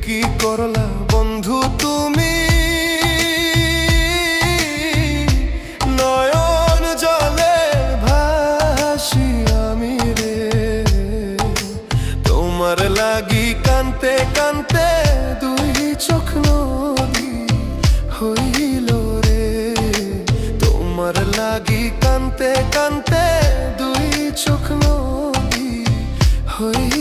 কি করলা বন্ধু তুমি, নয়ন জলে ভাসি আমি রে। তোমার লাগি কানতে কানতে দুই চোখ নদী হইল রে। তোমার লাগি কানতে কানতে দুই চোখ নদী হইল।